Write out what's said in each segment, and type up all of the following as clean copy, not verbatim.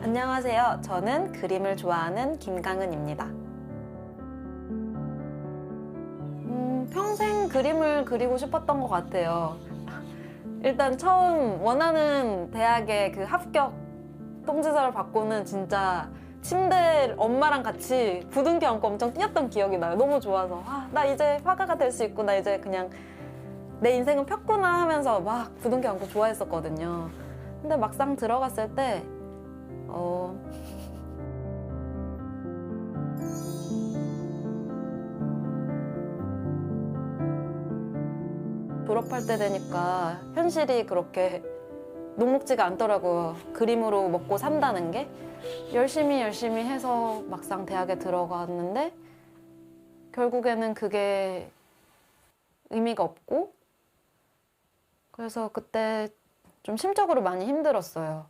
안녕하세요. 저는 그림을 좋아하는 김강은입니다. 평생 그림을 그리고 싶었던 것 같아요. 일단 처음 원하는 대학의 그 합격 통지서를 받고는 진짜 침대 엄마랑 같이 부둥켜 안고 엄청 뛰었던 기억이 나요. 너무 좋아서 나 이제 화가가 될 수 있구나, 이제 그냥 내 인생은 폈구나 하면서 막 부둥켜 안고 좋아했었거든요. 근데 막상 들어갔을 때 졸업할 때 되니까 현실이 그렇게 녹록지가 않더라고요. 그림으로 먹고 산다는 게. 열심히 해서 막상 대학에 들어갔는데 결국에는 그게 의미가 없고, 그래서 그때 좀 심적으로 많이 힘들었어요.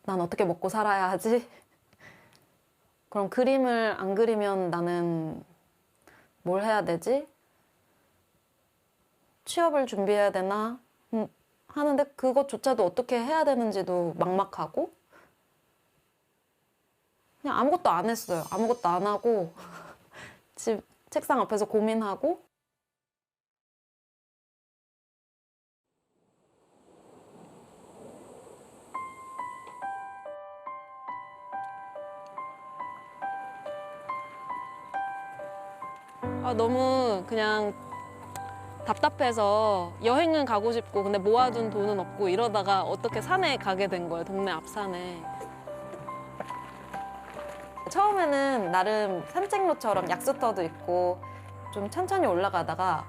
난 어떻게 먹고 살아야 하지? 그럼 그림을 안 그리면 나는 뭘 해야 되지? 취업을 준비해야 되나? 하는데 그것조차도 어떻게 해야 되는지도 막막하고, 그냥 아무것도 안 했어요. 아무것도 안 하고 집 책상 앞에서 고민하고. 너무 그냥 답답해서 여행은 가고 싶고, 근데 모아둔 돈은 없고 이러다가 어떻게 산에 가게 된 거예요. 동네 앞산에. 처음에는 나름 산책로처럼 약수터도 있고 좀 천천히 올라가다가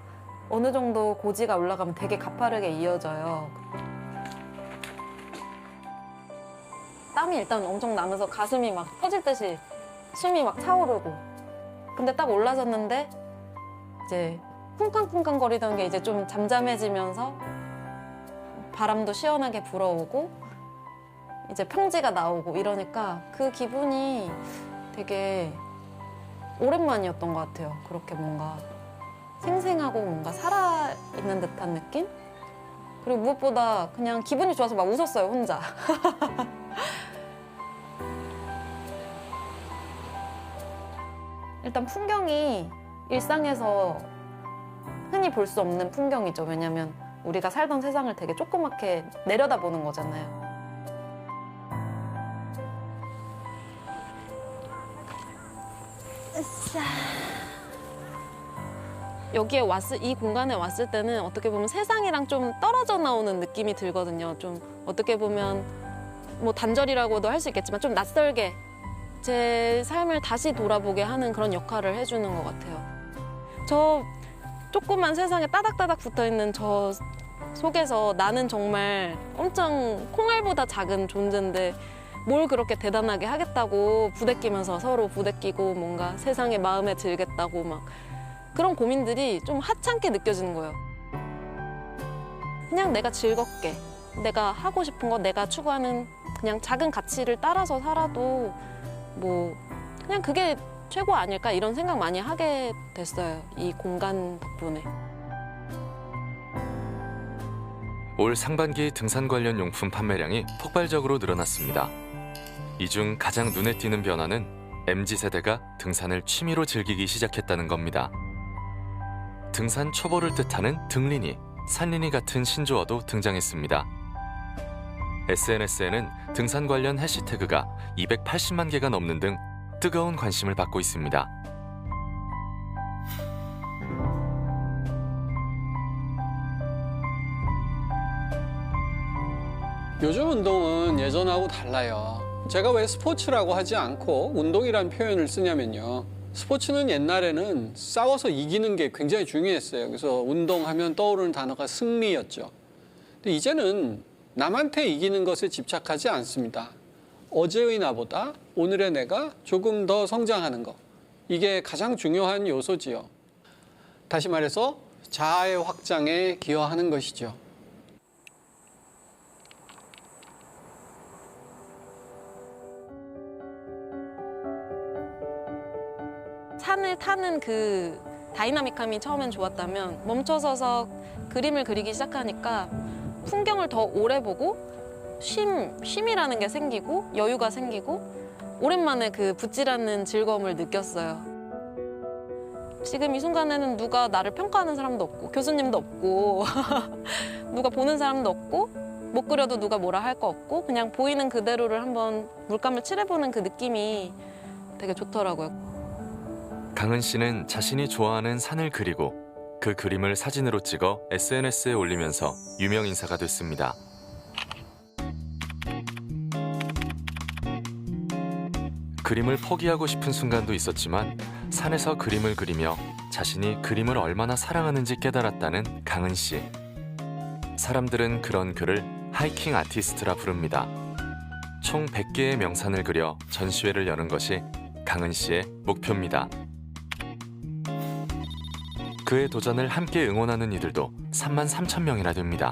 어느 정도 고지가 올라가면 되게 가파르게 이어져요. 땀이 일단 엄청 나면서 가슴이 막 터질 듯이 숨이 막 차오르고, 근데 딱 올라섰는데 이제 쿵쾅쿵쾅 거리던 게 이제 좀 잠잠해지면서 바람도 시원하게 불어오고 이제 평지가 나오고 이러니까 그 기분이 되게 오랜만이었던 것 같아요. 그렇게 뭔가 생생하고 뭔가 살아있는 듯한 느낌? 그리고 무엇보다 그냥 기분이 좋아서 막 웃었어요, 혼자. 일단 풍경이 일상에서 흔히 볼 수 없는 풍경이죠. 왜냐면 우리가 살던 세상을 되게 조그맣게 내려다보는 거잖아요. 여기에 이 공간에 왔을 때는 어떻게 보면 세상이랑 좀 떨어져 나오는 느낌이 들거든요. 좀 어떻게 보면 뭐 단절이라고도 할 수 있겠지만 좀 낯설게 제 삶을 다시 돌아보게 하는 그런 역할을 해주는 것 같아요. 저 조그만 세상에 따닥따닥 붙어있는 저 속에서 나는 정말 엄청 콩알보다 작은 존재인데 뭘 그렇게 대단하게 하겠다고 부대끼면서 서로 부대끼고 뭔가 세상에 마음에 들겠다고 막 그런 고민들이 좀 하찮게 느껴지는 거예요. 그냥 내가 즐겁게 내가 하고 싶은 거, 내가 추구하는 그냥 작은 가치를 따라서 살아도 뭐 그냥 그게 최고 아닐까, 이런 생각 많이 하게 됐어요. 이 공간 덕분에. 올 상반기 등산 관련 용품 판매량이 폭발적으로 늘어났습니다. 이 중 가장 눈에 띄는 변화는 MZ세대가 등산을 취미로 즐기기 시작했다는 겁니다. 등산 초보를 뜻하는 등린이, 산린이 같은 신조어도 등장했습니다. SNS에는 등산 관련 해시태그가 280만 개가 넘는 등 뜨거운 관심을 받고 있습니다. 요즘 운동은 예전하고 달라요. 제가 왜 스포츠라고 하지 않고 운동이란 표현을 쓰냐면요. 스포츠는 옛날에는 싸워서 이기는 게 굉장히 중요했어요. 그래서 운동하면 떠오르는 단어가 승리였죠. 근데 이제는 남한테 이기는 것에 집착하지 않습니다. 어제의 나보다 오늘의 내가 조금 더 성장하는 것. 이게 가장 중요한 요소지요. 다시 말해서 자아의 확장에 기여하는 것이죠. 산을 타는 그 다이나믹함이 처음엔 좋았다면 멈춰서서 그림을 그리기 시작하니까 풍경을 더 오래 보고 쉼이라는 게 생기고 여유가 생기고 오랜만에 그 붓질하는 즐거움을 느꼈어요. 지금 이 순간에는 누가 나를 평가하는 사람도 없고 교수님도 없고 누가 보는 사람도 없고 못 그려도 누가 뭐라 할 거 없고 그냥 보이는 그대로를 한번 물감을 칠해보는 그 느낌이 되게 좋더라고요. 강은 씨는 자신이 좋아하는 산을 그리고 그 그림을 사진으로 찍어 SNS에 올리면서 유명 인사가 됐습니다. 그림을 포기하고 싶은 순간도 있었지만 산에서 그림을 그리며 자신이 그림을 얼마나 사랑하는지 깨달았다는 강은 씨. 사람들은 그런 그를 하이킹 아티스트라 부릅니다. 총 100개의 명산을 그려 전시회를 여는 것이 강은 씨의 목표입니다. 그의 도전을 함께 응원하는 이들도 33,000명이나 됩니다.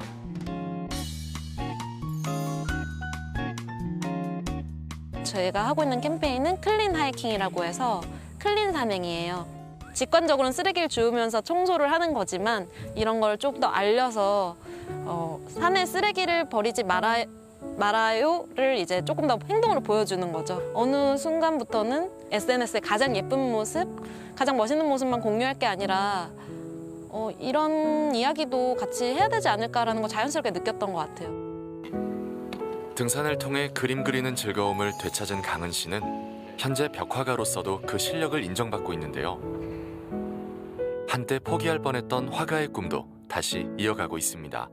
제가 하고 있는 캠페인은 클린 하이킹이라고 해서 클린 산행이에요. 직관적으로는 쓰레기를 주우면서 청소를 하는 거지만 이런 걸 좀 더 알려서 산에 쓰레기를 버리지 말아요를 이제 조금 더 행동으로 보여주는 거죠. 어느 순간부터는 SNS에 가장 예쁜 모습, 가장 멋있는 모습만 공유할 게 아니라 이런 이야기도 같이 해야 되지 않을까라는 걸 자연스럽게 느꼈던 것 같아요. 등산을 통해 그림 그리는 즐거움을 되찾은 강은 씨는 현재 벽화가로서도 그 실력을 인정받고 있는데요. 한때 포기할 뻔했던 화가의 꿈도 다시 이어가고 있습니다.